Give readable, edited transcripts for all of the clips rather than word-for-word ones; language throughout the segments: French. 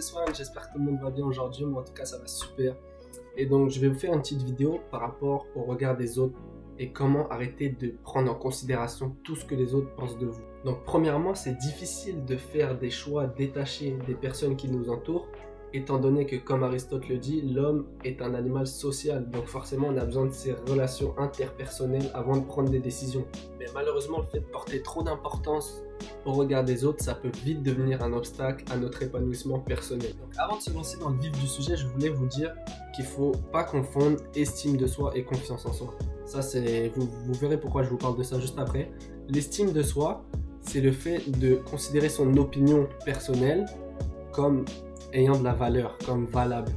Swan, j'espère que tout le monde va bien aujourd'hui, moi en tout cas ça va super. Et donc je vais vous faire une petite vidéo par rapport au regard des autres et comment arrêter de prendre en considération tout ce que les autres pensent de vous. Donc premièrement, c'est difficile de faire des choix détachés des personnes qui nous entourent, étant donné que comme Aristote le dit, l'homme est un animal social, donc forcément on a besoin de ses relations interpersonnelles avant de prendre des décisions. Mais malheureusement, le fait de porter trop d'importance au regard des autres, ça peut vite devenir un obstacle à notre épanouissement personnel. Donc avant de se lancer dans le vif du sujet, je voulais vous dire qu'il ne faut pas confondre estime de soi et confiance en soi. Ça, vous verrez pourquoi je vous parle de ça juste après. L'estime de soi, c'est le fait de considérer son opinion personnelle comme ayant de la valeur, comme valable.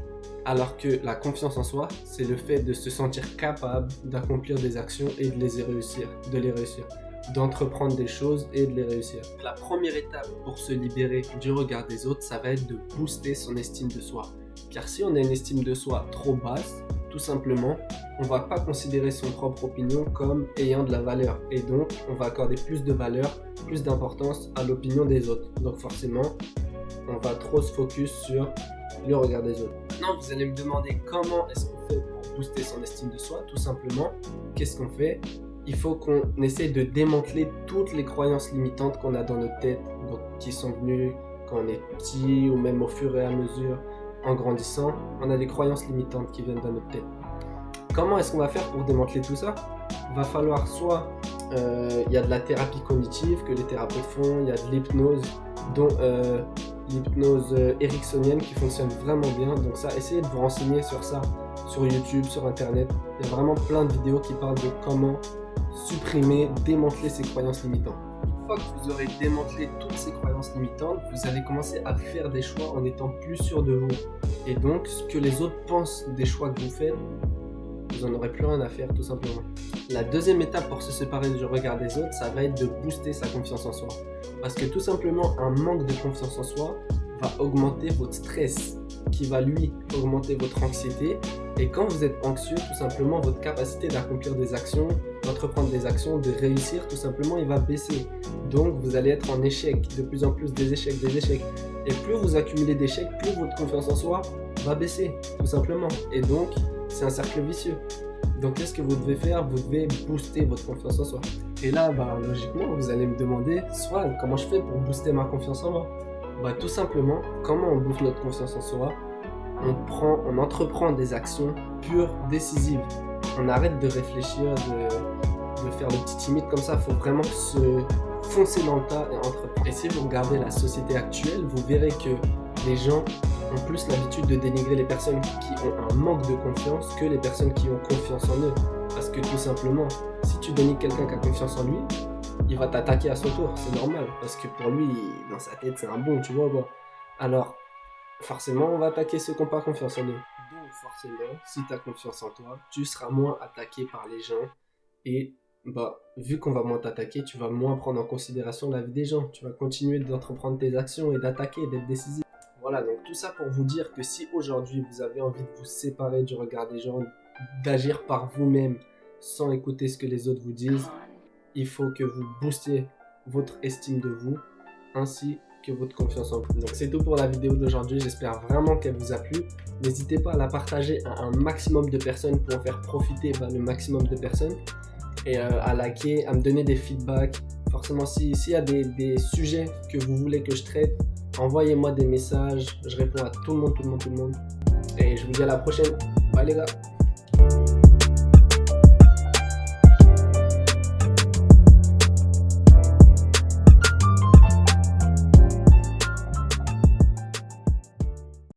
Alors que la confiance en soi, c'est le fait de se sentir capable d'accomplir des actions et de les réussir, d'entreprendre des choses et de les réussir. La première étape pour se libérer du regard des autres, ça va être de booster son estime de soi. Car si on a une estime de soi trop basse, tout simplement, on ne va pas considérer son propre opinion comme ayant de la valeur. Et donc, on va accorder plus de valeur, plus d'importance à l'opinion des autres. Donc forcément, on va trop se focus sur le regard des autres. Maintenant, vous allez me demander comment est-ce qu'on fait pour booster son estime de soi. Tout simplement, qu'est-ce qu'on fait ? Il faut qu'on essaie de démanteler toutes les croyances limitantes qu'on a dans notre tête, donc qui sont venues quand on est petit ou même au fur et à mesure en grandissant. On a des croyances limitantes qui viennent dans notre tête. Comment est-ce qu'on va faire pour démanteler tout ça ? Il va falloir soit il y a de la thérapie cognitive que les thérapeutes font, il y a de l'hypnose, dont l'hypnose ericksonienne qui fonctionne vraiment bien. Donc ça, essayez de vous renseigner sur ça, sur YouTube, sur Internet. Il y a vraiment plein de vidéos qui parlent de comment supprimer, démanteler ces croyances limitantes. Une fois que vous aurez démantelé toutes ces croyances limitantes, vous allez commencer à faire des choix en étant plus sûr de vous. Et donc, ce que les autres pensent des choix que vous faites, vous n'en aurez plus rien à faire, tout simplement. La deuxième étape pour se séparer du regard des autres, ça va être de booster sa confiance en soi. Parce que tout simplement, un manque de confiance en soi va augmenter votre stress, qui va lui augmenter votre anxiété. Et quand vous êtes anxieux, tout simplement, votre capacité d'accomplir des actions, d'entreprendre des actions, de réussir, tout simplement, il va baisser. Donc, vous allez être en échec, de plus en plus des échecs. Et plus vous accumulez d'échecs, plus votre confiance en soi va baisser, tout simplement. Et donc, c'est un cercle vicieux. Donc, qu'est-ce que vous devez faire ? Vous devez booster votre confiance en soi. Et là, logiquement, vous allez me demander, Swan, comment je fais pour booster ma confiance en moi ? Tout simplement, comment on booste notre confiance en soi ? On entreprend des actions pures, décisives. On arrête de réfléchir, de faire le petit timide comme ça. Il faut vraiment se foncer dans le tas et entreprendre. Et si vous regardez la société actuelle, vous verrez que les gens ont plus l'habitude de dénigrer les personnes qui ont un manque de confiance que les personnes qui ont confiance en eux. Parce que tout simplement, si tu dénigres quelqu'un qui a confiance en lui, il va t'attaquer à son tour, c'est normal. Parce que pour lui, dans sa tête, c'est un bon, tu vois. Alors, forcément, on va attaquer ceux qui n'ont pas confiance en eux. Donc forcément, si tu as confiance en toi, tu seras moins attaqué par les gens. Et vu qu'on va moins t'attaquer, tu vas moins prendre en considération la vie des gens. Tu vas continuer d'entreprendre tes actions et d'attaquer, d'être décisif. Voilà, donc tout ça pour vous dire que si aujourd'hui vous avez envie de vous séparer du regard des gens, d'agir par vous-même sans écouter ce que les autres vous disent, il faut que vous boostiez votre estime de vous ainsi que votre confiance en vous. Donc c'est tout pour la vidéo d'aujourd'hui, j'espère vraiment qu'elle vous a plu. N'hésitez pas à la partager à un maximum de personnes pour en faire profiter le maximum de personnes et à liker, à me donner des feedbacks. Forcément, s'il y a des sujets que vous voulez que je traite, envoyez-moi des messages, je réponds à tout le monde. Et je vous dis à la prochaine. Bye les gars.